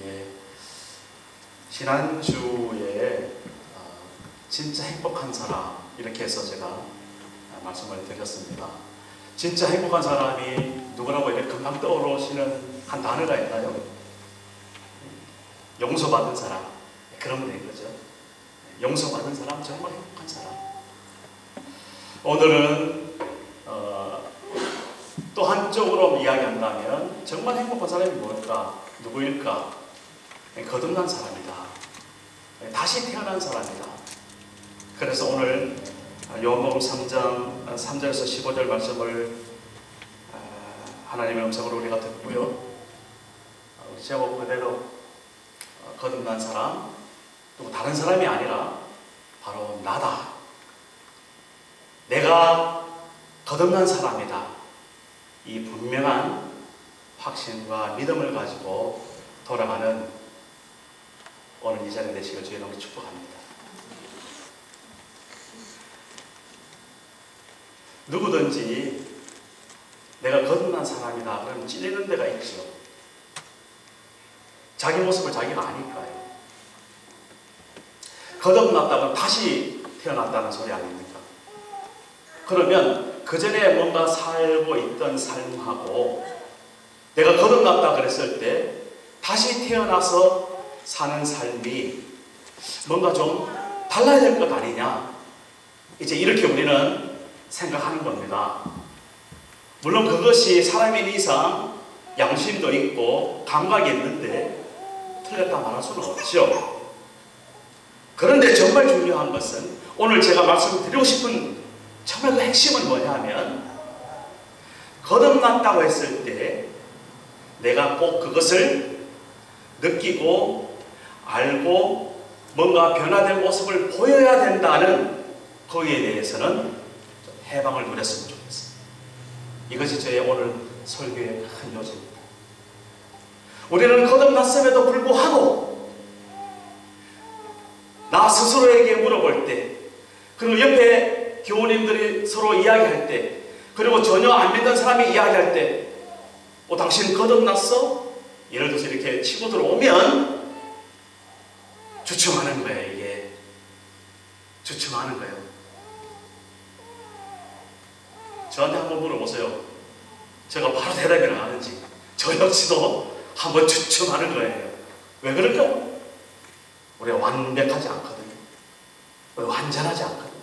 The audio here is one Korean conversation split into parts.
예, 지난주에 진짜 행복한 사람 이렇게 해서 제가 말씀을 드렸습니다. 진짜 행복한 사람이 누구라고 이렇게 금방 떠오르시는 한 단어가 있나요? 용서받은 사람. 그러면 된 거죠. 용서받은 사람, 정말 행복한 사람. 오늘은 또 한쪽으로 이야기한다면 정말 행복한 사람이 뭘까? 누구일까? 거듭난 사람이다. 다시 태어난 사람이다. 그래서 오늘 요한복음 3장 3절에서 15절 말씀을 하나님의 음성으로 우리가 듣고요. 제목 그대로 거듭난 사람, 또 다른 사람이 아니라 바로 나다. 내가 거듭난 사람이다. 이 분명한 확신과 믿음을 가지고 돌아가는 오늘 이 자리에 되시길 주의 이름으로 축복합니다. 누구든지 내가 거듭난 사람이다 그러면 찔리는 데가 있죠. 자기 모습을 자기가 아니까요. 거듭났다고 다시 태어났다는 소리 아닙니까? 그러면 그 전에 뭔가 살고 있던 삶하고 내가 거듭났다 그랬을 때 다시 태어나서 사는 삶이 뭔가 좀 달라야 될 것 아니냐, 이제 이렇게 우리는 생각하는 겁니다. 물론 그것이 사람인 이상 양심도 있고 감각이 있는데 틀렸다 말할 수는 없죠. 그런데 정말 중요한 것은 오늘 제가 말씀드리고 싶은 정말 그 핵심은 뭐냐면, 거듭났다고 했을 때 내가 꼭 그것을 느끼고 알고 뭔가 변화된 모습을 보여야 된다는 거기에 대해서는 해방을 누렸으면 좋겠습니다. 이것이 저의 오늘 설교의 큰 요지입니다. 우리는 거듭났음에도 불구하고 나 스스로에게 물어볼 때, 그리고 옆에 교우님들이 서로 이야기할 때, 그리고 전혀 안 믿는 사람이 이야기할 때, 당신 거듭났어? 예를 들어서 이렇게 치고 들어오면 주춤하는 거예요. 이게 주춤하는 거예요. 저한테 한번 물어보세요. 제가 바로 대답을 안 하는지. 저 역시도 한번 주춤하는 거예요. 왜 그럴까요? 우리가 완벽하지 않거든요. 우리가 완전하지 않거든요.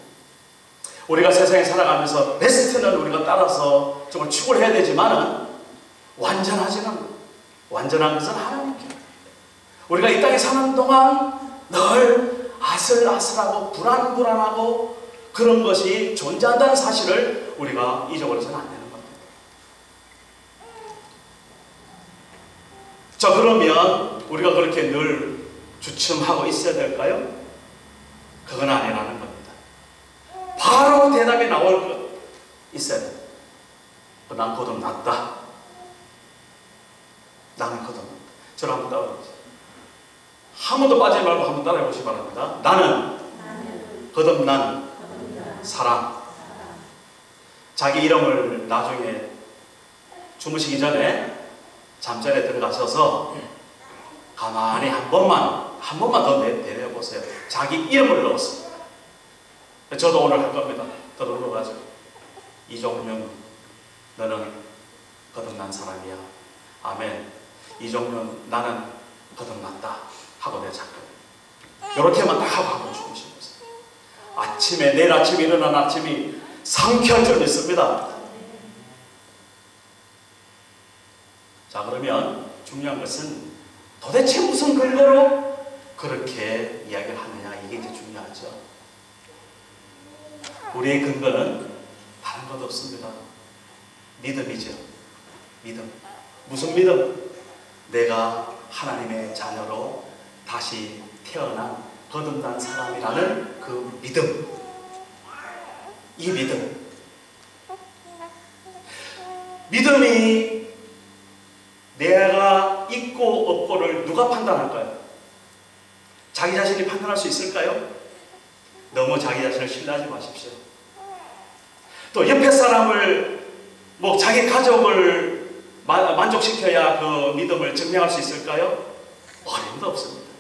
우리가 세상에 살아가면서 베스트는 우리가 따라서 정말 추구를 해야 되지만은 완전하지는 않아요. 완전한 것은 하나님께. 우리가 이 땅에 사는 동안 늘 아슬아슬하고 불안하고 그런 것이 존재한다는 사실을 우리가 잊어버려서는 안 되는 겁니다. 자, 그러면 우리가 그렇게 늘 주춤하고 있어야 될까요? 그건 아니라는 겁니다. 바로 대답이 나올 것 있어야 돼. 난 거듭났다. 나는 거듭났다. 저를 한번 따라해보세요. 한 번도 빠지지 말고 한번 따라해보시기 바랍니다. 나는 거듭난 사람. 자기 이름을 나중에 주무시기 전에 잠자리에 들어가셔서 가만히 한 번만 더 내려보세요. 자기 이름을 넣었습니다. 저도 오늘 할 겁니다. 더 눌러가지고 이종윤, 너는 거듭난 사람이야. 아멘. 이종윤, 나는 거듭났다 하고 내가 잠깐 이렇게만 딱 하고 한번 주무시면 아침에, 내일 아침에 일어난 아침이 상쾌할 줄 믿습니다. 자, 그러면 중요한 것은 도대체 무슨 근거로 그렇게 이야기를 하느냐, 이게 이제 중요하죠. 우리의 근거는 다른 것 없습니다. 믿음이죠. 믿음. 무슨 믿음? 내가 하나님의 자녀로 다시 태어난 거듭난 사람이라는 그 믿음. 이 믿음. 믿음이 내가 있고 없고를 누가 판단할까요? 자기 자신이 판단할 수 있을까요? 너무 자기 자신을 신뢰하지 마십시오. 또 옆에 사람을, 자기 가족을 만족시켜야 그 믿음을 증명할 수 있을까요? 어림도 없습니다.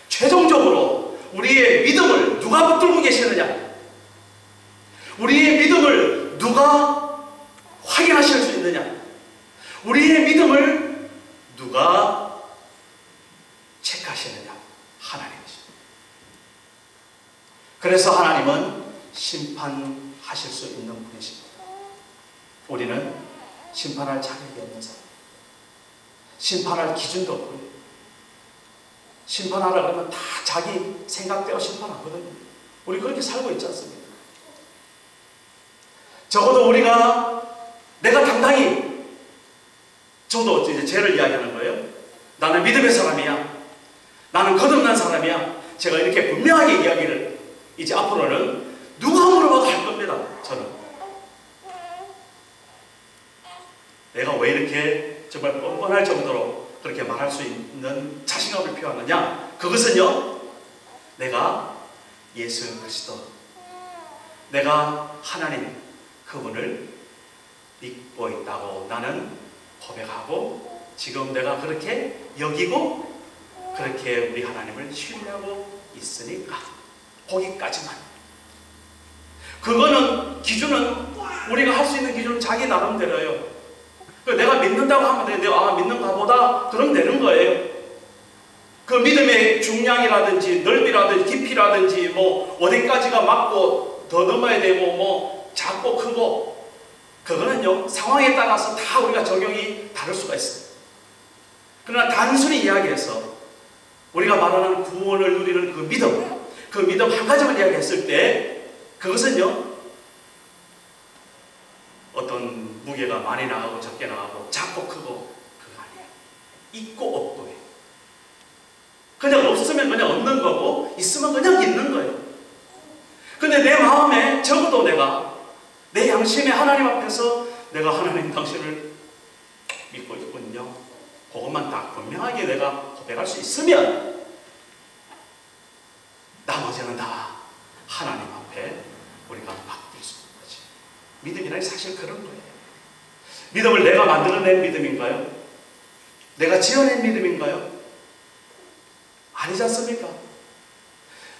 최종적으로 우리의 믿음을 누가 붙들고 계시느냐? 우리의 믿음을 누가 확인하실 수 있느냐? 우리의 믿음을 누가 체크하시느냐? 하나님이십니다. 그래서 하나님은 심판하실 수 있는 분이십니다. 우리는 심판할 자격이 없는 사람, 심판할 기준도 없고요. 심판하라 그러면 다 자기 생각대로 심판하거든요. 우리 그렇게 살고 있지 않습니까? 적어도 내가 당당히, 저도 이제 죄를 이야기하는 거예요. 나는 믿음의 사람이야, 나는 거듭난 사람이야, 제가 이렇게 분명하게 이야기를 이제 앞으로는 누가 물어봐도 할 겁니다. 저는 내가 왜 이렇게 정말 뻔뻔할 정도로 그렇게 말할 수 있는 자신감을 표하느냐? 그것은요, 내가 예수 그리스도, 내가 하나님 그분을 믿고 있다고 나는 고백하고, 지금 내가 그렇게 여기고 그렇게 우리 하나님을 신뢰하고 있으니까 거기까지만. 그거는 기준은 우리가 할 수 있는 기준은 자기 나름대로예요. 내가 믿는다고 하면 되는데, 믿는가 보다 그러면 되는 거예요. 그 믿음의 중량이라든지 넓이라든지 깊이라든지 뭐 어디까지가 맞고 더 넘어야 되고 뭐 작고 크고, 그거는요 상황에 따라서 다 우리가 적용이 다를 수가 있어요. 그러나 단순히 이야기해서 우리가 말하는 구원을 누리는 그 믿음 한 가지만 이야기했을 때, 그것은요 어떤 무게가 많이 나가고 적게 나가고 작고 크고 그거 아니에요. 있고 없고예요. 그냥 없으면 그냥 없는 거고, 있으면 그냥 있는 거예요. 근데 내 마음에 적어도 내 양심에 하나님 앞에서 내가 하나님 당신을 믿고 있군요, 그것만 다 분명하게 내가 고백할 수 있으면 나머지는 다 하나님 앞에 우리가 맡길 수 있는 거지. 믿음이란 게 사실 그런 거예요. 믿음을 내가 만들어낸 믿음인가요? 내가 지어낸 믿음인가요? 아니지 않습니까?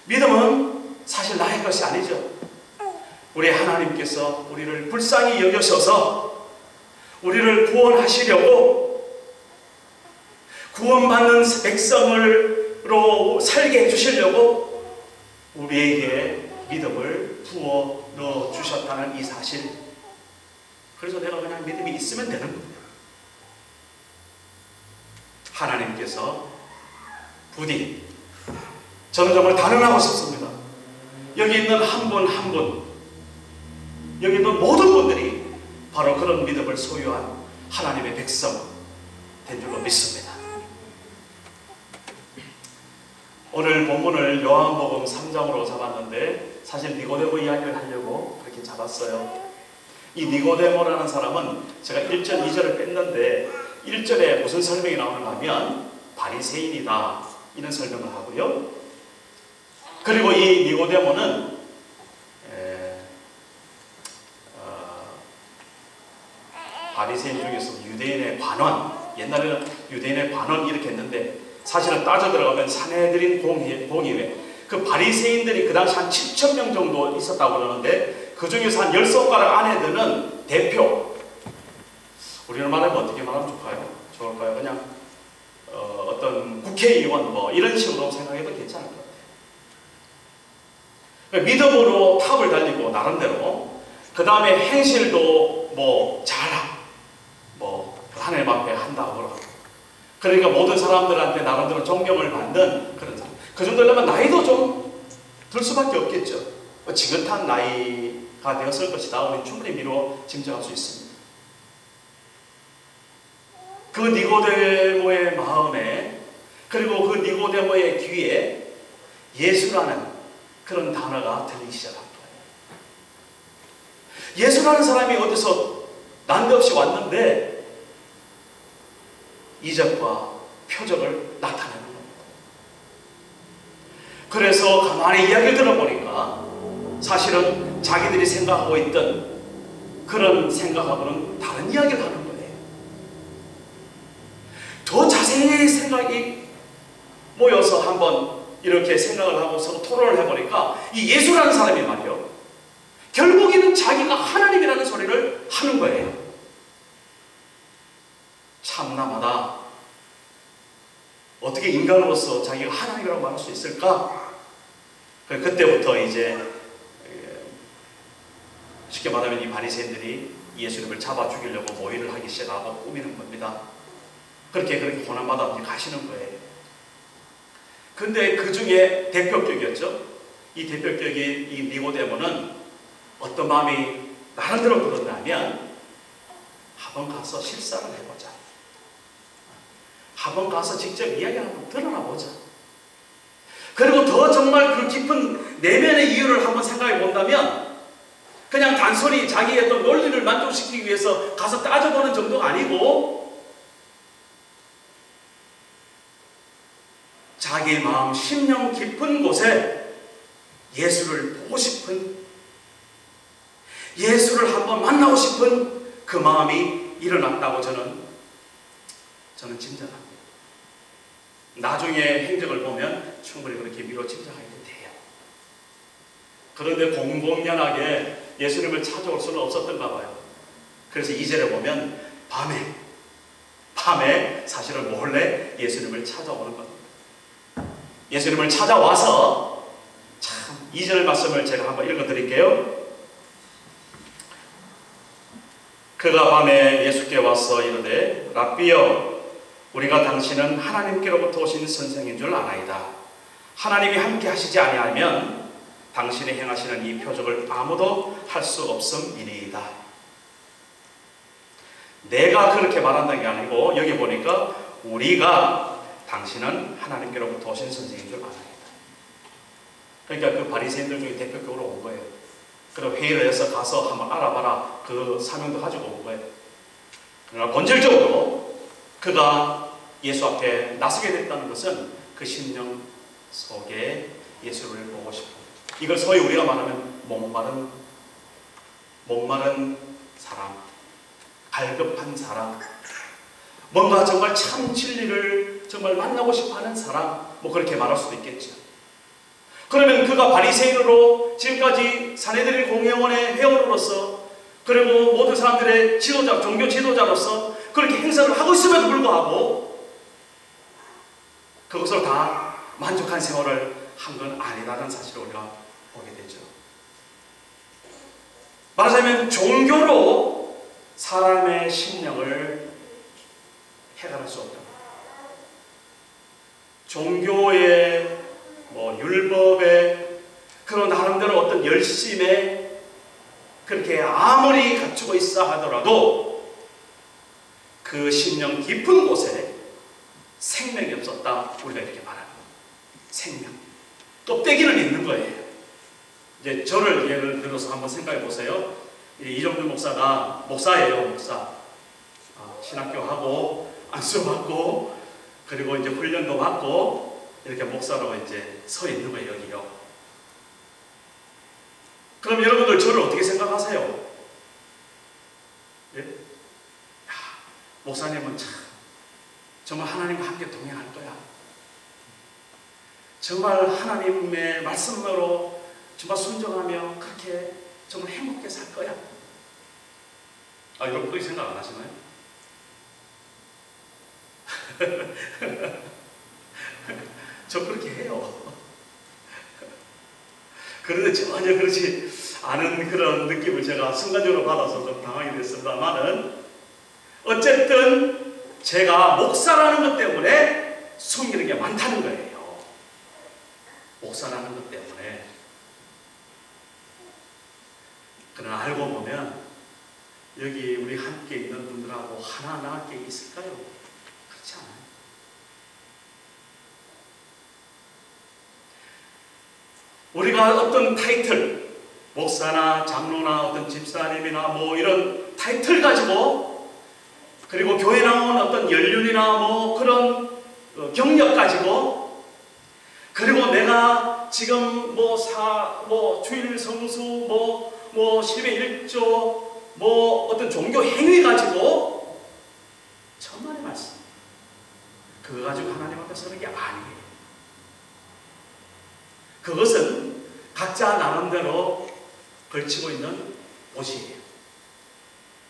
믿음은 사실 나의 것이 아니죠. 우리 하나님께서 우리를 불쌍히 여겨셔서 우리를 구원하시려고, 구원받는 백성으로 살게 해주시려고 우리에게 믿음을 부어 넣어 주셨다는 이 사실. 그래서 내가 그냥 믿음이 있으면 되는 겁니다. 하나님께서 부디, 저는 정말 단언하고 싶습니다. 여기 있는 한 분 한 분, 여기 있는 모든 분들이 바로 그런 믿음을 소유한 하나님의 백성 된 줄로 믿습니다. 오늘 본문을 요한복음 3장으로 잡았는데, 사실 니고데모 이야기를 하려고 그렇게 잡았어요. 이 니고데모라는 사람은 제가 1절, 2절을 뺐는데 1절에 무슨 설명이 나오는가 하면 바리새인이다, 이런 설명을 하고요. 그리고 이 니고데모는 바리새인 중에서 유대인의 관원, 옛날에는 유대인의 관원 이렇게 했는데, 사실은 따져 들어가면 산헤드린 공의회, 그 바리새인들이 그 당시 한 7,000명 정도 있었다고 그러는데, 그 중에서 한 10손가락 안에 드는 대표, 우리는 말하면 어떻게 말하면 좋을까요? 그냥 어떤 국회의원 뭐 이런 식으로 생각해도 괜찮을 것 같아요. 믿음으로 탑을 달리고 나름대로, 그 다음에 행실도 뭐 하나님 앞에 한다고 그러고, 그러니까 모든 사람들한테 나름대로 존경을 받는 그런 사람. 그 정도려면 나이도 좀 들 수밖에 없겠죠. 지긋한 나이가 되었을 것이다, 우리는 충분히 미루어 짐작할 수 있습니다. 그 니고데모의 마음에, 그리고 그 니고데모의 귀에 예수라는 그런 단어가 들리기 시작한 거예요. 예수라는 사람이 어디서 난데없이 왔는데 이적과 표적을 나타내는 겁니다. 그래서 가만히 이야기를 들어보니까 사실은 자기들이 생각하고 있던 그런 생각하고는 다른 이야기를 하는 거예요. 더 자세히 생각이 모여서 한번 이렇게 생각을 하고 서로 토론을 해보니까 이 예수라는 사람이 말이요, 결국에는 자기가 하나님이라는 소리를 하는 거예요. 참남하다. 어떻게 인간으로서 자기가 하나님이라고 말할 수 있을까? 그때부터 이제 쉽게 말하면 이 바리새인들이 예수님을 잡아 죽이려고 모의를 하기 시작하고 꾸미는 겁니다. 그렇게 고난받아 가시는 거예요. 근데 그 중에 대표격이었죠. 이 대표격인 이 니고데모는 어떤 마음이 나름대로 들었냐면, 한번 가서 실사를 해보자. 한번 가서 직접 이야기 한번 드러나보자. 그리고 더 정말 그 깊은 내면의 이유를 한번 생각해 본다면, 그냥 단순히 자기의 어떤 논리를 만족시키기 위해서 가서 따져보는 정도가 아니고, 자기 마음 심령 깊은 곳에 예수를 보고 싶은, 예수를 한번 만나고 싶은 그 마음이 일어났다고 저는 짐작합니다. 나중에 행적을 보면 충분히 그렇게 미뤄 짐작하게 돼요. 그런데 공공연하게 예수님을 찾아올 수는 없었던가 봐요. 그래서 2절에 보면 밤에 사실은 몰래 예수님을 찾아오는 겁니다. 예수님을 찾아와서, 참 2절 말씀을 제가 한번 읽어드릴게요. 그가 밤에 예수께 와서 이르되, 랍비여, 우리가 당신은 하나님께로부터 오신 선생인 줄 아나이다. 하나님이 함께 하시지 아니하면 당신이 행하시는 이 표적을 아무도 할 수 없음이니이다. 내가 그렇게 말한다는 게 아니고, 여기 보니까 우리가 당신은 하나님께로부터 오신 선생인 줄 아나이다. 그러니까 그 바리새인들 중에 대표적으로 온 거예요. 그리고 회의를 해서 가서 한번 알아봐라, 그 사명도 가지고 온 거예요. 그러나 본질적으로 그가 예수 앞에 나서게 됐다는 것은 그 심령 속에 예수를 보고 싶어. 이걸 소위 우리가 말하면 목마른 사람, 갈급한 사람, 뭔가 정말 참 진리를 정말 만나고 싶어하는 사람, 뭐 그렇게 말할 수도 있겠죠. 그러면 그가 바리새인으로 지금까지 산헤드린 공회원의 회원으로서, 그리고 모든 사람들의 지도자, 종교 지도자로서 그렇게 행사를 하고 있음에도 불구하고 그것으로 다 만족한 세월을 한 건 아니라는 사실을 우리가 보게 되죠. 말하자면 종교로 사람의 심령을 해결할 수 없다. 종교의 율법의 그런 나름대로 어떤 열심에 그렇게 아무리 갖추고 있어 하더라도 그 심령 깊은 곳에 생명이 없었다. 우리가 이렇게 말합니다. 생명. 껍데기는 있는 거예요. 이제 저를 예를 들어서 한번 생각해 보세요. 이정준 목사가 목사예요, 목사. 신학교 하고 안수받고 그리고 이제 훈련도 받고 이렇게 목사로 이제 서 있는 거예요, 여기요. 그럼 여러분들 저를 어떻게 생각하세요? 예? 목사님은 참 정말 하나님과 함께 동행할 거야. 정말 하나님의 말씀으로 정말 순종하며 그렇게 정말 행복하게 살 거야. 여러분 그렇게 생각 안 하시나요? 저 그렇게 해요. 그런데 전혀 그렇지 않은 그런 느낌을 제가 순간적으로 받아서 좀 당하게 됐습니다만은, 어쨌든 제가 목사라는 것 때문에 숨기는 게 많다는 거예요. 목사라는 것 때문에. 그러나 알고 보면 여기 우리 함께 있는 분들하고 하나하나 게 있을까요? 그렇지 않아요. 우리가 어떤 타이틀, 목사나 장로나 어떤 집사님이나 뭐 이런 타이틀 가지고, 그리고 교회 나온 어떤 연륜이나 뭐 그런 경력 가지고, 그리고 내가 지금 주일 성수, 실배 일조, 어떤 종교 행위 가지고 천만의 말씀, 그거 가지고 하나님 앞에 서는 게 아니에요. 그것은 각자 나름대로 걸치고 있는 옷이에요.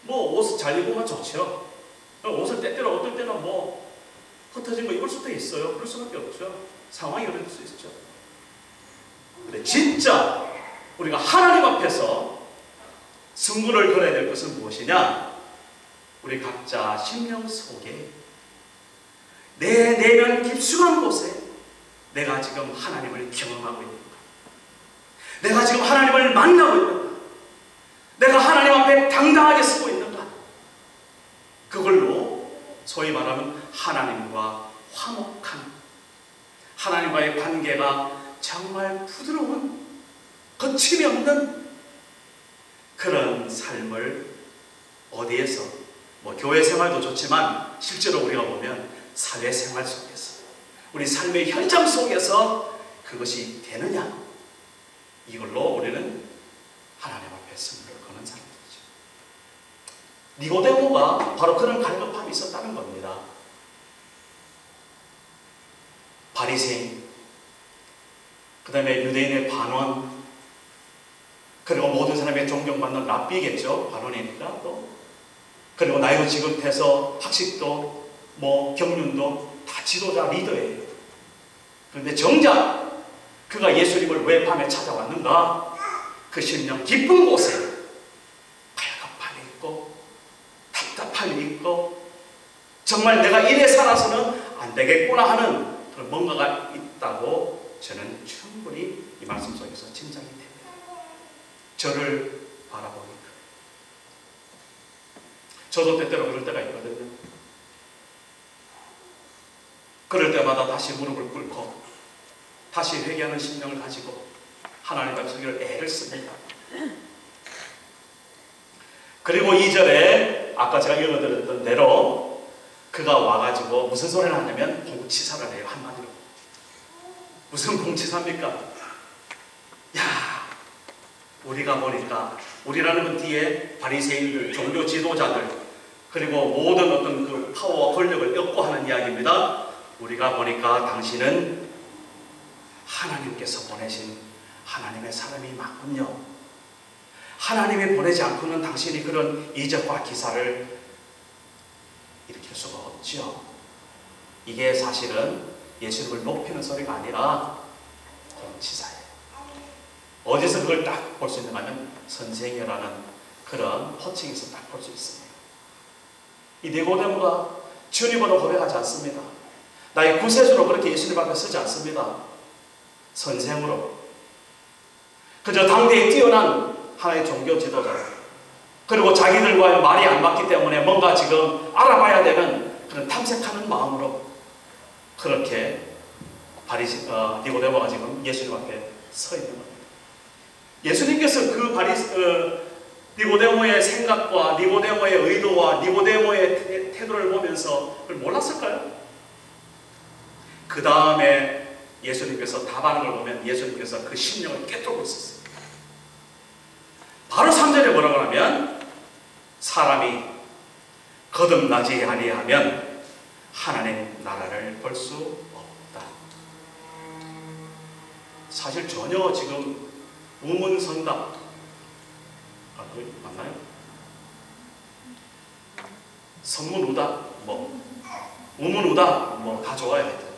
뭐 옷을 잘 입으면 좋죠. 옷을 때때로 어떨 때는 뭐 흩어진 거 입을 수도 있어요. 그럴 수밖에 없죠. 상황이 그럴 수 있죠. 근데 진짜 우리가 하나님 앞에서 승부를 걸어야 될 것은 무엇이냐? 우리 각자 심령 속에 내 내면 깊숙한 곳에 내가 지금 하나님을 경험하고 있는가? 내가 지금 하나님을 만나고 있는가? 내가 하나님 앞에 당당하게 서고 있는가? 그걸로 소위 말하면 하나님과 화목한, 하나님과의 관계가 정말 부드러운, 거침이 없는 그런 삶을 어디에서, 뭐 교회 생활도 좋지만 실제로 우리가 보면 사회생활 속에서, 우리 삶의 현장 속에서 그것이 되느냐? 이걸로 우리는 하나님 앞에 승부를 거는 사람들이죠. 니고데모가 바로 그런 갈급함이 있었다는 겁니다. 바리새인, 그 다음에 유대인의 반원, 그리고 모든 사람이 존경받는 랍비겠죠. 반원이니까 또. 그리고 나이도 지긋해서 학식도 뭐 경륜도 다 지도자 리더예요. 그런데 정작 그가 예수님을 왜 밤에 찾아왔는가? 그 심령 깊은 곳에 갈급함이 있고 답답함이 있고 정말 내가 이래 살아서는 안 되겠구나 하는 그런 뭔가가 있다고 저는 충분히 이 말씀 속에서 짐작이 됩니다. 저를 바라보니까. 저도 때때로 그럴 때가 있거든요. 그럴 때마다 다시 무릎을 꿇고 다시 회개하는 심령을 가지고 하나님 앞에 서기를 애를 씁니다. 그리고 2절에 아까 제가 읽어드렸던 대로 그가 와가지고 무슨 소리를 하냐면 공치사를 해요. 한마디로. 무슨 공치사입니까? 야, 우리가 보니까 우리라는 건 뒤에 바리새인들, 종교 지도자들, 그리고 모든 어떤 그 파워와 권력을 역고하는 이야기입니다. 우리가 보니까 당신은 하나님께서 보내신 하나님의 사람이 맞군요. 하나님이 보내지 않고는 당신이 그런 이적과 기사를 일으킬 수가 없죠. 이게 사실은 예수님을 높이는 소리가 아니라 공치사예요. 어디서 그걸 딱 볼 수 있는가 하면 선생이라는 그런 호칭에서 딱 볼 수 있습니다. 이 니고데모가 주님으로 고백하지 않습니다. 나의 구세주로 그렇게 예수님 앞에 서지 않습니다. 선생으로. 그저 당대에 뛰어난 하나의 종교 지도자, 그리고 자기들과의 말이 안 맞기 때문에 뭔가 지금 알아봐야 되는 그런 탐색하는 마음으로 그렇게 니고데모가 지금 예수님 앞에 서 있는 겁니다. 예수님께서 그 니고데모의 생각과 니고데모의 의도와 니고데모의 태도를 보면서 그걸 몰랐을까요? 그 다음에 예수님께서 답하는 걸 보면 예수님께서 그 심령을 꿰뚫고 있었어요. 바로 3절에 뭐라고 하면 사람이 거듭나지 아니하면 하나님 나라를 볼 수 없다. 사실 전혀 지금 우문선답, 맞나요? 선문우답, 우문우답, 다 좋아요.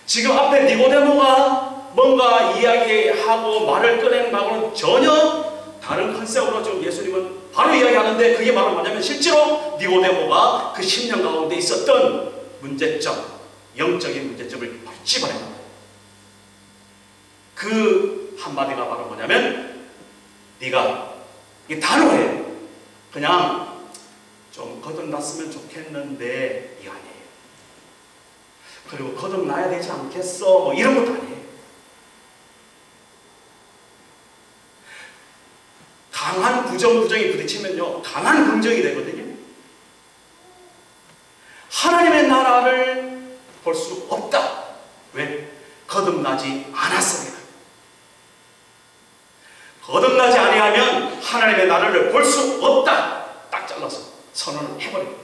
지금 앞에 니고데모가 뭔가 이야기하고 말을 꺼내는 거하고는 전혀 다른 컨셉으로 지금 예수님은 바로 이야기하는데, 그게 바로 뭐냐면 실제로 니고데모가 그 10년 가운데 있었던 문제점, 영적인 문제점을 찝어내는 거예요. 그 한마디가 바로 뭐냐면, 네가 이 단호해, 그냥 좀 거듭났으면 좋겠는데 이거 아니에요. 그리고 거듭나야 되지 않겠어, 이런 것도 아니에요. 강한 부정이 부딪히면요, 강한 긍정이 되거든요. 하나님의 나라를 볼 수 없다. 왜? 거듭나지 않았으니까. 거듭나지 아니하면 하나님의 나라를 볼 수 없다. 딱 잘라서 선언을 해버려요.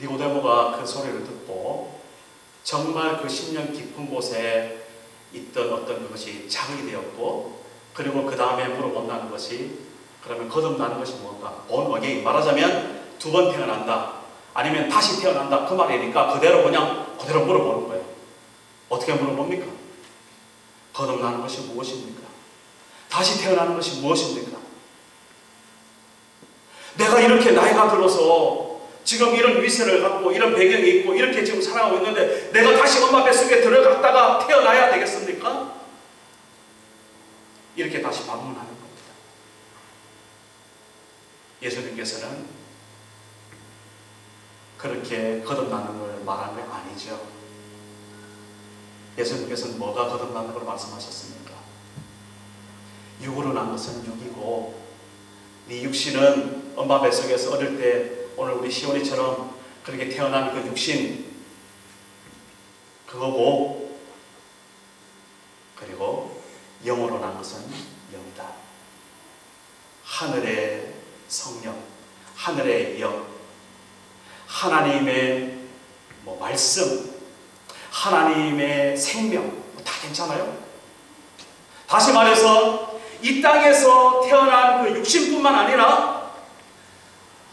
니고데모가 그 소리를 듣고 정말 그 심령 깊은 곳에 있던 어떤 것이 자극이 되었고, 그리고 그 다음에 물어본다는 것이, 그러면 거듭나는 것이 뭔가? born again. 말하자면 두 번 태어난다, 아니면 다시 태어난다, 그 말이니까 그대로 물어보는 거예요. 어떻게 물어봅니까? 거듭나는 것이 무엇입니까? 다시 태어나는 것이 무엇입니까? 내가 이렇게 나이가 들어서 지금 이런 위세를 갖고 이런 배경이 있고 이렇게 지금 살아가고 있는데 내가 다시 엄마 뱃속에 들어갔다가 태어나야 되겠습니까? 이렇게 다시 반문하는 겁니다. 예수님께서는 그렇게 거듭나는 걸 말한 게 아니죠. 예수님께서는 뭐가 거듭나는 걸 말씀하셨습니까? 육으로 난 것은 육이고, 네 육신은 엄마 뱃속에서 어릴 때 오늘 우리 시온이처럼 그렇게 태어난 그 육신, 그거고, 그리고 영으로 난 것은 영이다. 하늘의 성령, 하늘의 영, 하나님의 말씀, 하나님의 생명, 다 괜찮아요. 다시 말해서 이 땅에서 태어난 그 육신뿐만 아니라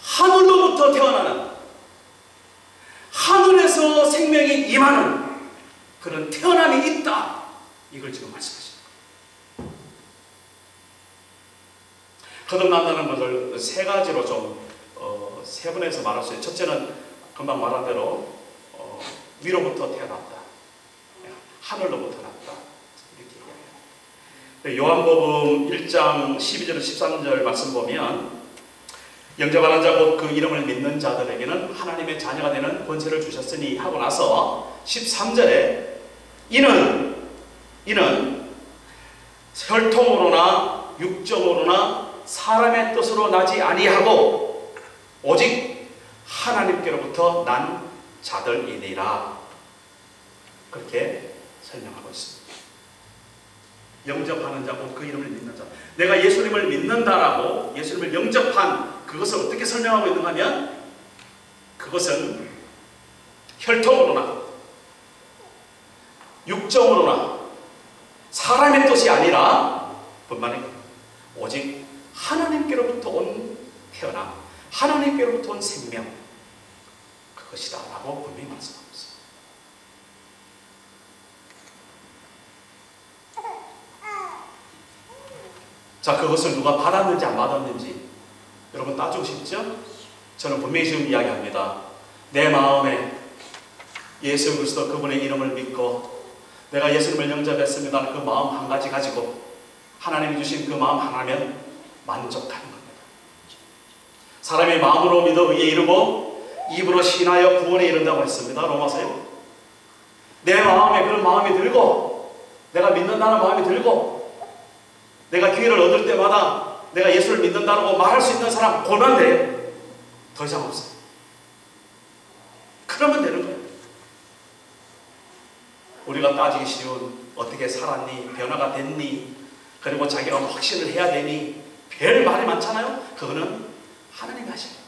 하늘로부터 태어나는, 하늘에서 생명이 임하는 그런 태어남이 있다, 이걸 지금 말씀하십니다. 거듭난다는 것을 세 가지로 좀 세분해서 말할 수 있어요. 첫째는 금방 말한 대로 위로부터 태어났다, 하늘로부터 났다, 이렇게 얘기해요. 요한복음 1장 12절 13절 말씀 보면, 영접하는 자 곧 그 이름을 믿는 자들에게는 하나님의 자녀가 되는 권세를 주셨으니 하고 나서 13절에 이는 혈통으로나 육정으로나 사람의 뜻으로 나지 아니하고 오직 하나님께로부터 난 자들이니라, 그렇게 설명하고 있습니다. 영접하는 자 곧 그 이름을 믿는 자, 내가 예수님을 믿는다라고 예수님을 영접한 그것을 어떻게 설명하고 있는가 하면, 그것은 혈통으로나 육정으로나 사람의 뜻이 아니라 뿐만이 오직 하나님께로부터 온 태어남, 하나님께로부터 온 생명, 그것이다 라고 분명히 말씀하고 있습니다. 자, 그것을 누가 받았는지 안 받았는지 여러분 따지고 싶죠? 저는 분명히 지금 이야기합니다. 내 마음에 예수 그리스도 그분의 이름을 믿고 내가 예수님을 영접했습니다는 그 마음 한 가지 가지고 하나님이 주신 그 마음 하나면 만족하는 겁니다. 사람이 마음으로 믿어 의에 이르고 입으로 신하여 구원에 이른다고 했습니다. 로마서요. 내 마음에 그런 마음이 들고 내가 믿는다는 마음이 들고 내가 기회를 얻을 때마다 내가 예수를 믿는다고 말할 수 있는 사람 골만 돼요. 더 이상 없어요. 그러면 되는 거예요. 우리가 따지기 쉬운 어떻게 살았니? 변화가 됐니? 그리고 자기가 확신을 해야 되니? 별 말이 많잖아요. 그거는 하나님이 하십니다.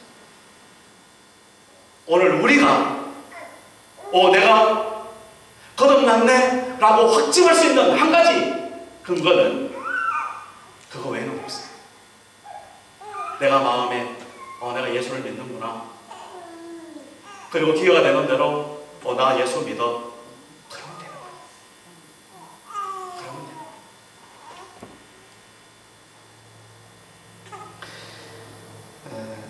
오늘 우리가 내가 거듭났네 라고 확증할 수 있는 한 가지 근거는 그거 외에는 없어요. 내가 마음에 내가 예수를 믿는구나, 그리고 기회가 되는 대로 나 예수 믿어, 그러면 되는 거예요. 그러면 되는 거예요.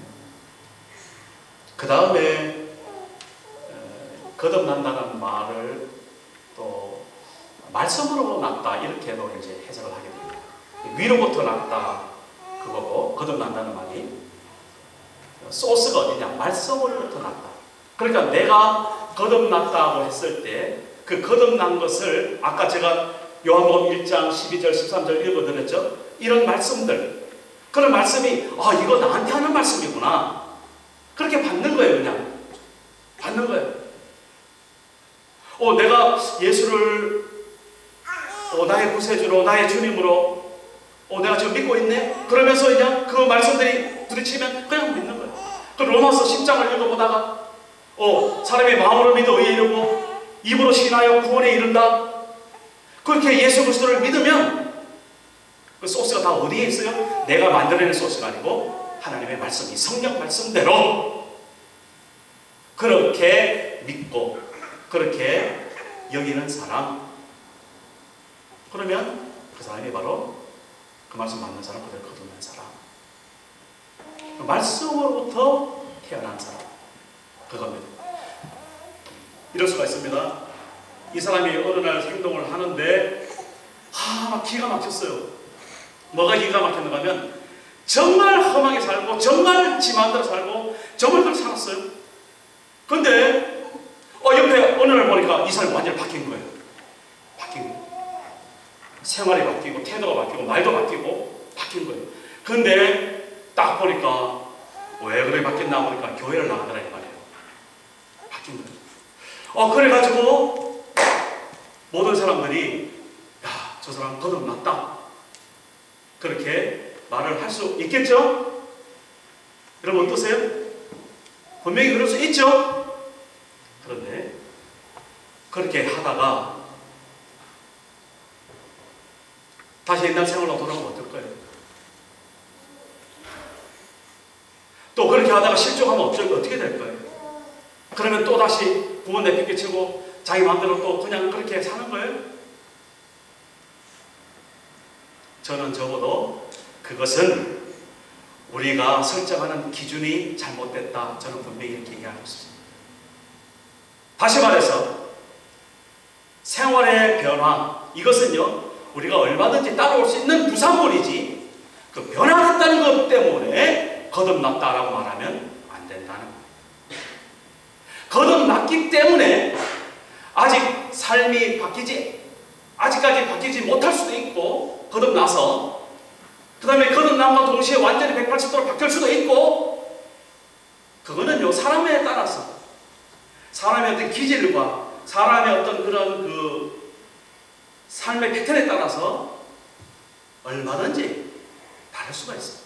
그 다음에 거듭난다는 말을 또 말씀으로 났다 이렇게도 이제 해석을 하게 됩니다. 위로부터 났다 그거고, 거듭난다는 말이 소스가 어디냐? 말씀으로부터 났다. 그러니까 내가 거듭났다고 했을 때 그 거듭난 것을 아까 제가 요한복음 1장 12절 13절 읽어드렸죠. 이런 말씀들, 그런 말씀이 이거 나한테 하는 말씀이구나, 그렇게 받는 거예요. 그냥 받는 거예요. 내가 예수를 나의 구세주로 나의 주님으로 내가 지금 믿고 있네? 그러면서 그냥 그 말씀들이 부딪히면 그냥 믿는 거예요. 그 로마서 10장을 읽어보다가 사람이 마음으로 믿어 의에 이르고 입으로 시인하여 구원에 이른다. 그렇게 예수 그리스도를 믿으면 그 소스가 다 어디에 있어요? 내가 만들어낸 소스가 아니고 하나님의 말씀이 성령 말씀대로 그렇게 믿고 그렇게 여기는 사람, 그러면 그 사람이 바로 그 말씀 맞는 사람, 그대로 거듭난 사람, 그 말씀으로부터 태어난 사람, 그겁니다. 이럴 수가 있습니다. 이 사람이 어느 날 행동을 하는데 막 기가 막혔어요. 뭐가 기가 막혔는가 하면 정말 험하게 살고 정말 지 마음대로 살고 정말 그렇게 살았어요. 근데 옆에 어느 날 보니까 이 사람이 완전히 바뀐 거예요. 바뀐 거예요. 생활이 바뀌고 태도가 바뀌고 말도 바뀌고 바뀐 거예요. 근데 딱 보니까 왜 그래 바뀌었나 보니까 교회를 나가더라 이 말이에요. 바뀐 거예요. 그래가지고 모든 사람들이 야, 저 사람 거듭났다 그렇게 말을 할 수 있겠죠? 여러분 어떠세요? 분명히 그럴 수 있죠? 그런데 그렇게 하다가 다시 옛날 생활로 돌아오면 어떨 거예요? 또 그렇게 하다가 실족하면 어떻게 될 거예요? 그러면 또 다시 부모 내팽개치고 자기 마음대로 또 그냥 그렇게 사는 거예요? 저는 적어도 그것은 우리가 설정하는 기준이 잘못됐다. 저는 분명히 이렇게 얘기하고 있습니다. 다시 말해서 생활의 변화, 이것은요 우리가 얼마든지 따라올 수 있는 부산물이지 그 변화됐다는 것 때문에 거듭났다라고 말하면 안 된다는 거예요. 거듭났기 때문에 아직 삶이 아직까지 바뀌지 못할 수도 있고, 거듭나서 그 다음에 거듭남과 동시에 완전히 180도로 바뀔 수도 있고, 그거는요 사람에 따라서 사람의 어떤 기질과 사람의 어떤 그런 그 삶의 패턴에 따라서 얼마든지 다를 수가 있어요.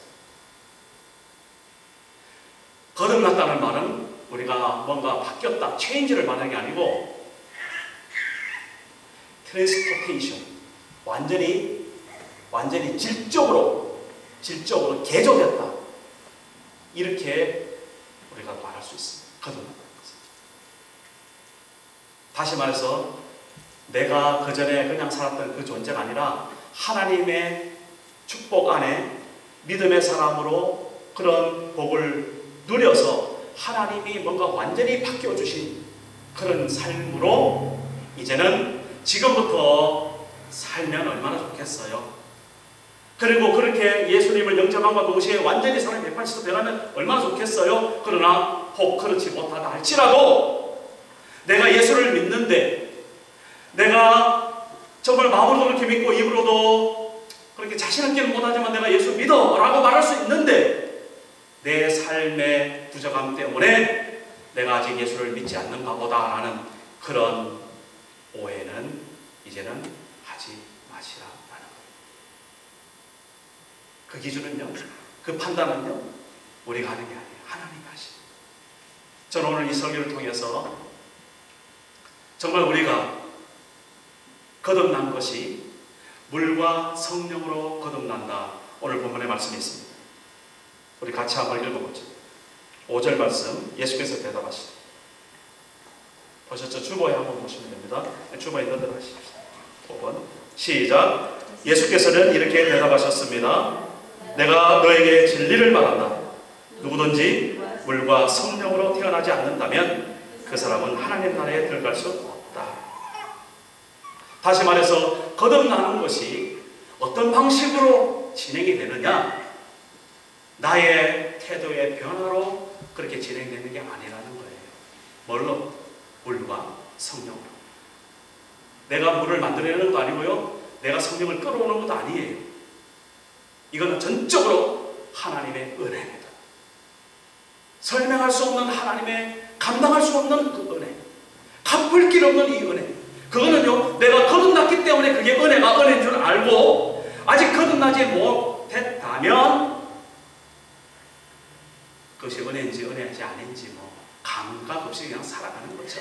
거듭났다는 말은 우리가 뭔가 바뀌었다, 체인지를 말하는 게 아니고 트랜스포테이션, 완전히 질적으로 개조됐다, 이렇게 우리가 말할 수 있습니다. 거듭났다는 것은. 다시 말해서 내가 그전에 그냥 살았던 그 존재가 아니라 하나님의 축복 안에 믿음의 사람으로 그런 복을 누려서 하나님이 뭔가 완전히 바뀌어주신 그런 삶으로 이제는 지금부터 살면 얼마나 좋겠어요. 그리고 그렇게 예수님을 영접함과 동시에 완전히 사람이 180도 변하면 얼마나 좋겠어요. 그러나 혹 그렇지 못하다 할지라도 내가 예수를 믿는데, 내가 정말 마음으로도 그렇게 믿고 입으로도 그렇게 자신 있게는 못하지만 내가 예수 믿어 라고 말할 수 있는데, 내 삶의 부족함 때문에 내가 아직 예수를 믿지 않는가 보다 라는 그런 오해는 이제는 하지 마시라라는 거예요. 그 기준은요, 그 판단은요 우리가 하는 게 아니에요. 하나님이 하시는. 저는 오늘 이 설교를 통해서 정말 우리가 거듭난 것이 물과 성령으로 거듭난다, 오늘 본문의 말씀이 있습니다. 우리 같이 한번 읽어보죠. 5절 말씀, 예수께서 대답하시죠. 보셨죠? 주보에 한번 보시면 됩니다. 주보에 넣어드리십시오. 5번 시작. 예수께서는 이렇게 대답하셨습니다. 내가 너에게 진리를 말한다. 누구든지 물과 성령으로 태어나지 않는다면 그 사람은 하나님 나라에 들어갈 수 없다. 다시 말해서 거듭나는 것이 어떤 방식으로 진행이 되느냐, 나의 태도의 변화로 그렇게 진행되는 게 아니라는 거예요. 뭘로? 물과 성령으로. 내가 물을 만들어내는 것도 아니고요, 내가 성령을 끌어오는 것도 아니에요. 이거는 전적으로 하나님의 은혜입니다. 설명할 수 없는 하나님의, 감당할 수 없는 그 은혜, 갚을 길 없는 이 은혜, 그거는요 내가 거듭났기 때문에 그게 은혜가 은혜인 줄 알고, 아직 거듭나지 못했다면 그것이 은혜인지 은혜인지 아닌지 감각 없이 그냥 살아가는 거죠.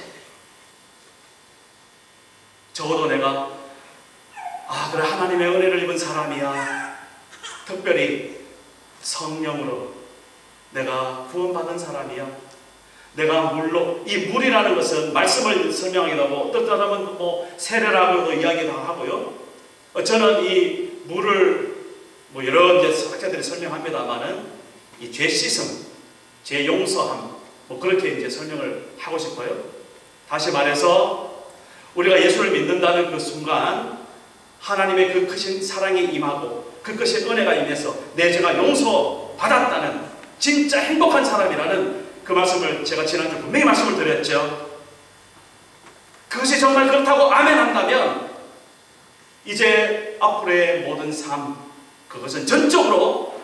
적어도 내가 그래 하나님의 은혜를 입은 사람이야. 특별히 성령으로 내가 구원받은 사람이야. 내가 물로, 이 물이라는 것은 말씀을 설명하기도 하고 어떤 사람은 세례라고도 이야기도 하고요. 저는 이 물을 여러 이제 학자들이 설명합니다만은 이 죄 씻음, 죄 용서함 그렇게 이제 설명을 하고 싶어요. 다시 말해서 우리가 예수를 믿는다는 그 순간 하나님의 그 크신 사랑이 임하고 그 크신 은혜가 임해서 내 죄가 용서받았다는 진짜 행복한 사람이라는 그 말씀을 제가 지난주 분명히 말씀을 드렸죠. 그것이 정말 그렇다고 아멘 한다면 이제 앞으로의 모든 삶, 그것은 전적으로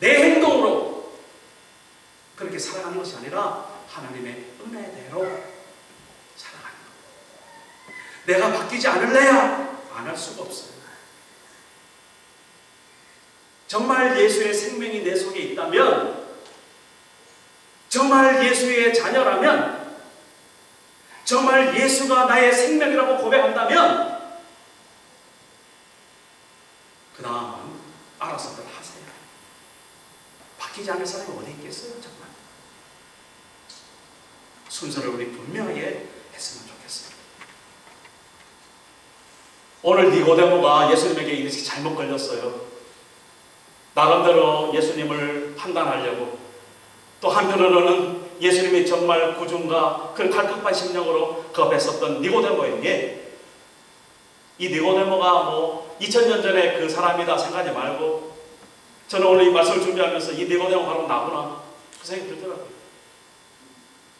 내 행동으로 그렇게 살아가는 것이 아니라 하나님의 은혜대로 살아가는 것. 내가 바뀌지 않을래야 안 할 수가 없어요. 정말 예수의 생명이 내 속에 있다면, 정말 예수의 자녀라면, 정말 예수가 나의 생명이라고 고백한다면 그 다음은 알아서들 하세요. 바뀌지 않을 사람이 어디 있겠어요? 정말 순서를 우리 분명하게 했으면 좋겠어요. 오늘 니고데모가 예수님에게 이렇게 잘못 걸렸어요. 나름대로 예수님을 판단하려고, 또 한편으로는 예수님이 정말 구중과 그 갈급한 심령으로 그 앞에 섰던 니고데모에게, 이 니고데모가 2000년 전에 그 사람이다 생각하지 말고, 저는 오늘 이 말씀을 준비하면서 이 니고데모 바로 나구나 그 생각이 들더라고요.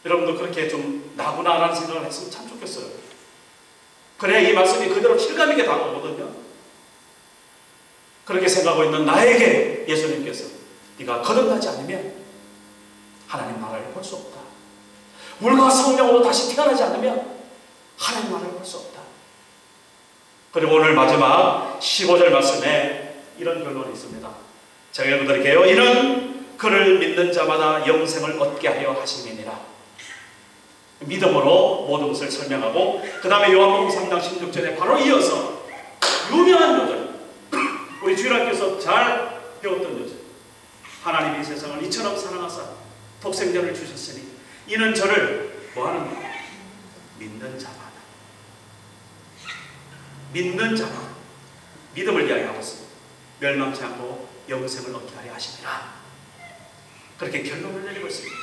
여러분도 그렇게 좀 나구나라는 생각을 했으면 참 좋겠어요. 그래야 이 말씀이 그대로 실감있게 다가오거든요. 그렇게 생각하고 있는 나에게 예수님께서 네가 거듭나지 않으면 하나님 나라를 볼 수 없다. 물과 성령으로 다시 태어나지 않으면 하나님 나라를 볼 수 없다. 그리고 오늘 마지막 15절 말씀에 이런 결론이 있습니다. 제가 읽어드릴게요. 이는 그를 믿는 자마다 영생을 얻게 하려 하심이니라. 믿음으로 모든 것을 설명하고, 그 다음에 요한복음 3장 16절에 바로 이어서 유명한 요절, 우리 주일학교에서 잘 배웠던 요절, 하나님이 세상을 이처럼 사랑하사 독생자를 주셨으니 이는 저를 뭐하는 가 믿는 자마다, 믿는 자마다, 믿음을 이야기하고 있습니다. 멸망치 않고 영생을 얻게 하려 하심이라. 그렇게 결론을 내리고 있습니다.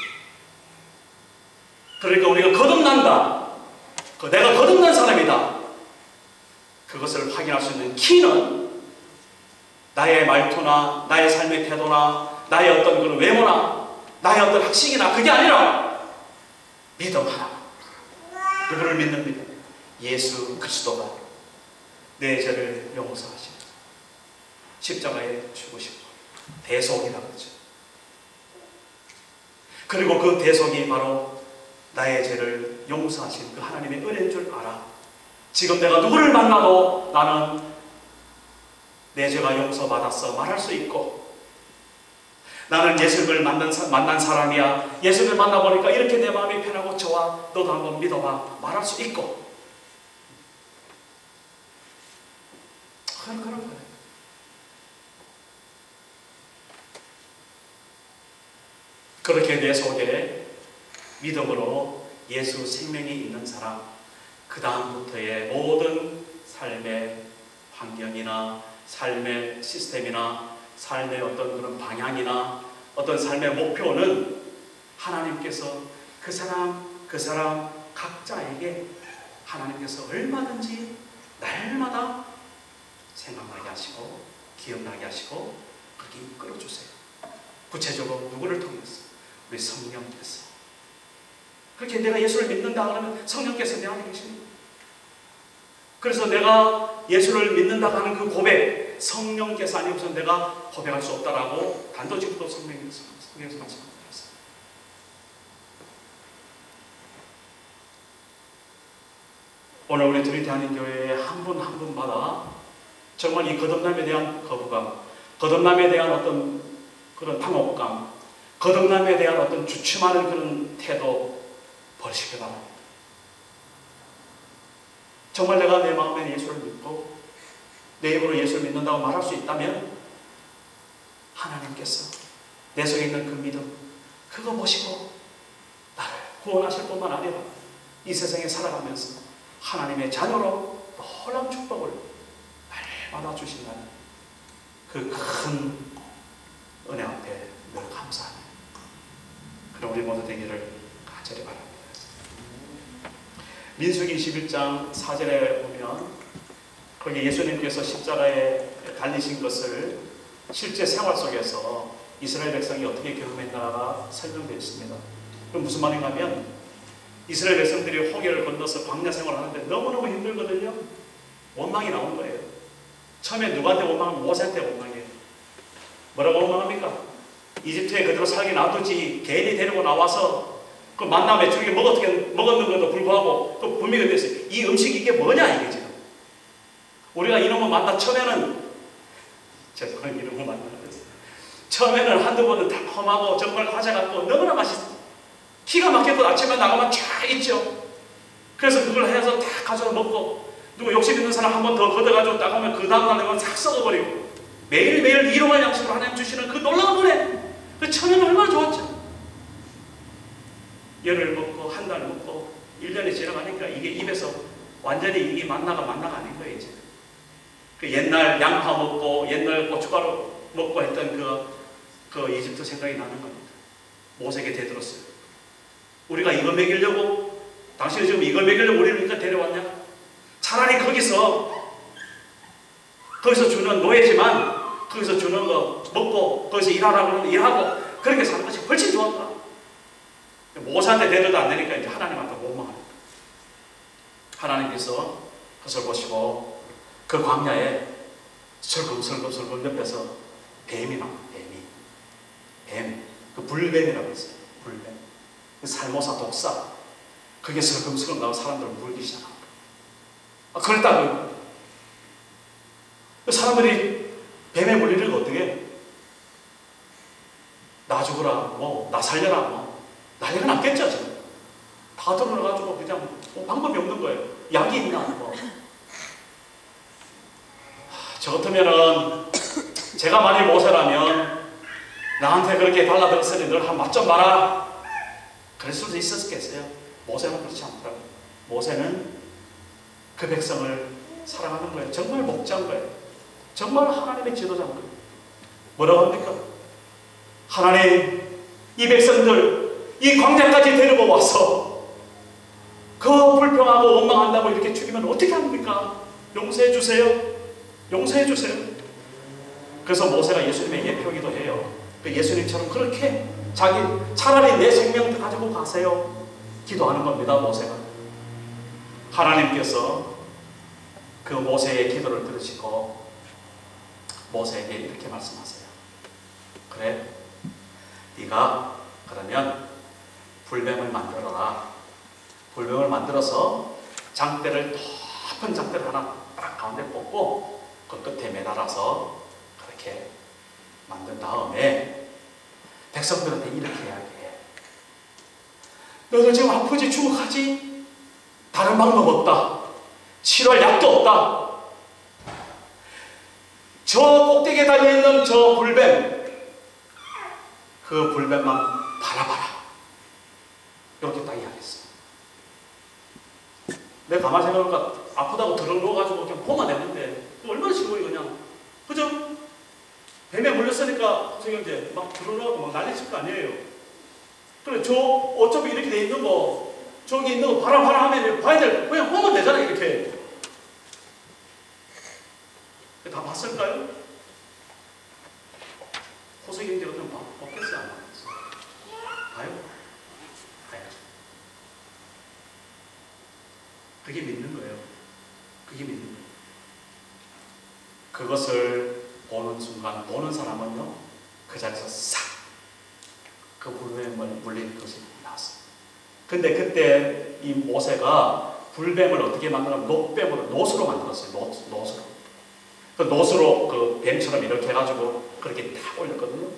그러니까 우리가 거듭난다, 내가 거듭난 사람이다, 그것을 확인할 수 있는 키는 나의 말투나 나의 삶의 태도나 나의 어떤 그런 외모나 나의 어떤 학식이나 그게 아니라 믿음 하나. 누구를 믿는 믿음? 예수 그리스도가 내 죄를 용서하시는 십자가에 죽으시고 대속이라 그러죠. 그리고 그 대속이 바로 나의 죄를 용서하신 그 하나님의 은혜인 줄 알아. 지금 내가 누구를 만나도 나는 내 죄가 용서받았어 말할 수 있고, 나는 예수를 만난 사람이야, 예수를 만나보니까 이렇게 내 마음이 편하고 좋아, 너도 한번 믿어봐 말할 수 있고, 그런 거예요. 그렇게 내 속에 믿음으로 예수 생명이 있는 사람, 그 다음부터의 모든 삶의 환경이나 삶의 시스템이나 삶의 어떤 그런 방향이나 어떤 삶의 목표는 하나님께서 그 사람 각자에게 하나님께서 얼마든지 날마다 생각나게 하시고 기억나게 하시고 그렇게 이끌어 주세요. 구체적으로 누구를 통해서? 우리 성령께서. 그렇게 내가 예수를 믿는다 그러면 성령께서 내 안에 계십니다. 그래서 내가 예수를 믿는다 하는 그 고백, 성령께서 아니고서 내가 고백할 수 없다라고 단도직입으로 성경에서 말씀하셨습니다. 오늘 우리 트리티 한인교회의 한 분 한 분마다 정말 이 거듭남에 대한 거부감, 거듭남에 대한 어떤 그런 당혹감, 거듭남에 대한 어떤 주춤하는 그런 태도, 버리시기 바랍니다. 정말 내가 내 마음에 예수를 믿고 내 입으로 예수를 믿는다고 말할 수 있다면 하나님께서 내 속에 있는 그 믿음 그거 보시고 나를 구원하실 뿐만 아니라 이 세상에 살아가면서 하나님의 자녀로 놀라운 축복을 날마다 주신다는 그 큰 은혜 앞에 늘 감사하는 그럼 우리 모두 되기를 간절히 바랍니다. 민수기 21장 4절에 보면 거기 예수님께서 십자가에 달리신 것을 실제 생활 속에서 이스라엘 백성이 어떻게 경험했나가 설명되어 있습니다. 그럼 무슨 말인가 하면 이스라엘 백성들이 호계를 건너서 광야 생활을 하는데 너무너무 힘들거든요. 원망이 나온 거예요. 처음에 누구한테 원망하면 모세한테 원망해요. 뭐라고 원망합니까? 이집트에 그대로 살게 놔두지 괜히 데리고 나와서 그 만나 메추리게 먹었는 것도 불구하고 또 분명히 됐어요. 이 음식이 이게 뭐냐 이게 지금. 우리가 이놈을 만나 처음에는 제가 그런 이름을 만나는 처음에는 한두 번은 달콤하고 정말 과자 같고 너무나 맛있어. 기가 막혀도 아침에 나가면 쫙 있죠. 그래서 그걸 해서 다 가져다 먹고 누구 욕심 있는 사람 한 번 더 걷어가지고 나가면 그 다음날 되면 싹 썩어버리고 매일매일 일용할 양식으로 하나님 주시는 그 놀라운 은혜. 그 처음에는 얼마나 좋았죠. 열흘 먹고 한 달 먹고 1년이 지나가니까 이게 입에서 완전히 이게 만나가 아닌 거예요 이제. 그 옛날 양파 먹고 옛날 고춧가루 먹고 했던 그 이집트 생각이 나는 겁니다. 모세에게 대들었어요. 우리가 이걸 먹이려고 당신이 지금 이걸 먹이려고 우리를 여기까지 데려왔냐? 차라리 거기서 주는 노예지만 거기서 주는 거 먹고 거기서 일하라고 일하고 그렇게 사는 것이 훨씬 좋았다. 모세한테 대들도 안 되니까 이제 하나님한테 원망하는 거예요. 하나님께서 그것을 보시고 그 광야에 설금설금 옆에서 뱀이 나와요. 뱀. 그 불뱀이라고 했어요. 불뱀. 그 살모사 독사. 그게 설금설금 나와 사람들을 물기 시작합니다. 그랬다고요. 사람들이 뱀에 물리는 거 어떻게 해요? 나 죽어라, 나 살려라, 난리가 났겠죠, 지금. 다 드러나가지고 그냥 방법이 없는 거예요. 약이 있나, 저 같으면은 제가 만일 모세라면 나한테 그렇게 달라들었으니 늘 한 맛 좀 봐라. 그랬을 수도 있었겠어요. 모세는 그렇지 않더라고요. 모세는 그 백성을 사랑하는 거예요. 정말 목자인 거예요. 정말 하나님의 지도자인 거예요. 뭐라고 합니까? 하나님, 이 백성들 이 광야까지 데리고 와서 그 불평하고 원망한다고 이렇게 죽이면 어떻게 합니까? 용서해 주세요. 용서해 주세요. 그래서 모세가 예수님의 예표이기도 해요. 그 예수님처럼 그렇게 차라리 내 생명 가지고 가세요. 기도하는 겁니다. 모세가. 하나님께서 그 모세의 기도를 들으시고 모세에게 이렇게 말씀하세요. 그래, 네가 그러면 불뱀을 만들어라. 불뱀을 만들어서 장대를 높은 장대를 하나 딱 가운데 꽂고 그 끝에 매달아서 그렇게 만든 다음에 백성들한테 이렇게 이야기해. 너들 지금 아프지 죽어가지? 다른 방법 없다. 치료할 약도 없다. 저 꼭대기에 달려있는 저 불뱀, 그 불뱀만 바라봐라. 이렇게 딱 이야기했어요. 내가 가만히 생각해보니까 아프다고 들어놓아가지고 그냥 보면 되는데 얼마나 쉬워요 그냥. 그죠? 뱀에 물렸으니까 저기 이제 막 들어놓고 막 난리칠 거 아니에요. 그래, 저 어차피 이렇게 돼 있는 거 저기 있는 거 바람 하면 봐야 될 그냥 보면 되잖아요 이렇게. 다 봤을까요? 호세경제 같은 거 봤겠어요? 안 봤겠어요? 봐요? 봐요. 그게 믿는 거예요. 그게 믿는 거예요. 그것을 보는 순간 보는 사람은요 그 자리에서 싹 그 불뱀에 물린 것이 나왔어요. 근데 그때 이 모세가 불뱀을 어떻게 만들었냐면 녹뱀으로 노수로 만들었어요. 노수로. 그 노수로 그 뱀처럼 이렇게 해가지고 그렇게 딱 올렸거든요.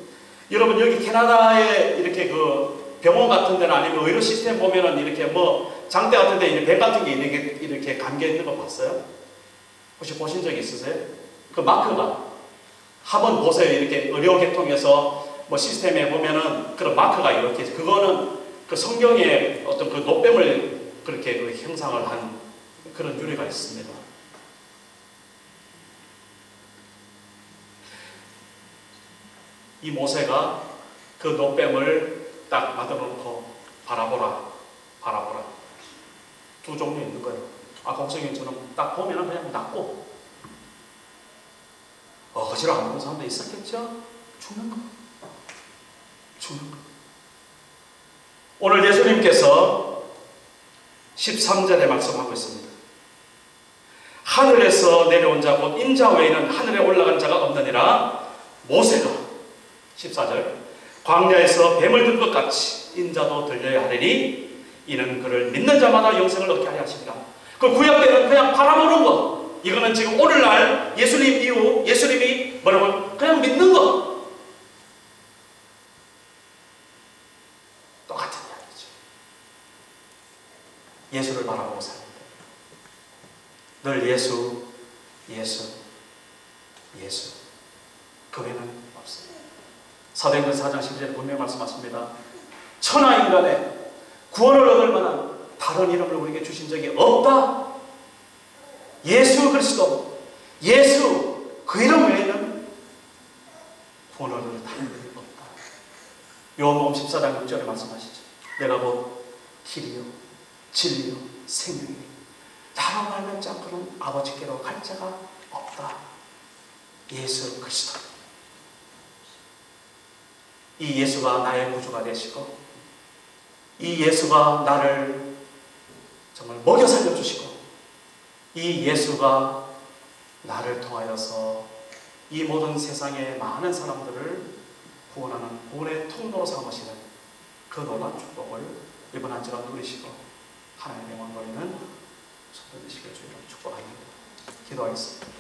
여러분 여기 캐나다에 이렇게 그 병원 같은 데나 아니면 의료 시스템 보면은 이렇게 뭐 장대 같은 데 뱀 같은 게 이렇게 감겨 있는 거 봤어요? 혹시 보신 적 있으세요? 그 마크가 한번 보세요. 이렇게 의료계통에서 뭐 시스템에 보면은 그런 마크가 이렇게 그거는 그 성경의 어떤 그 노뱀을 그렇게 그 형상을 한 그런 유래가 있습니다. 이 모세가 그 노뱀을 딱 만들어 놓고 바라보라. 두 종류 있는 거예요. 공성형처럼 딱 보면은 그냥 낫고, 거지로 안 보는 사람도 있었겠죠? 죽는 거. 오늘 예수님께서 13절에 말씀하고 있습니다. 하늘에서 내려온 자 곧 인자 외에는 하늘에 올라간 자가 없느니라. 모세가 14절 광야에서 뱀을 든 것 같이 인자도 들려야 하리니 이는 그를 믿는 자마다 영생을 얻게 하려 하시니라. 그 구약 때는 그냥 바라보는 거. 이거는 지금 오늘날 예수님 이후 예수님이 뭐라고 그냥 믿는 거. 똑같은 이야기죠. 예수를 바라보고 사는 데 늘 예수. 그 외에는 없어요. 사도행전 4장 10절에 분명히 말씀하십니다. 천하 인간의 구원을 얻을 만한 다른 이름을 우리에게 주신 적이 없다. 예수 그리스도, 예수 그 이름 외에는 구원을 얻을 다른 이름이 없다. 요한복음 14장 6절에 말씀하시죠. 내가 곧 길이요 진리요 생명이니 나로 말미암지 않고는 아버지께로 갈 자가 없다. 예수 그리스도. 이 예수가 나의 구주가 되시고 이 예수가 나를 정말 먹여 살려주시고 이 예수가 나를 통하여서 이 모든 세상의 많은 사람들을 구원하는 구원의 통로로 삼으시는 그 놀라운 축복을 이번 한 주간 누리시고 하나님의 영광 돌리는 손들 되시길 주의로 축복합니다. 기도하겠습니다.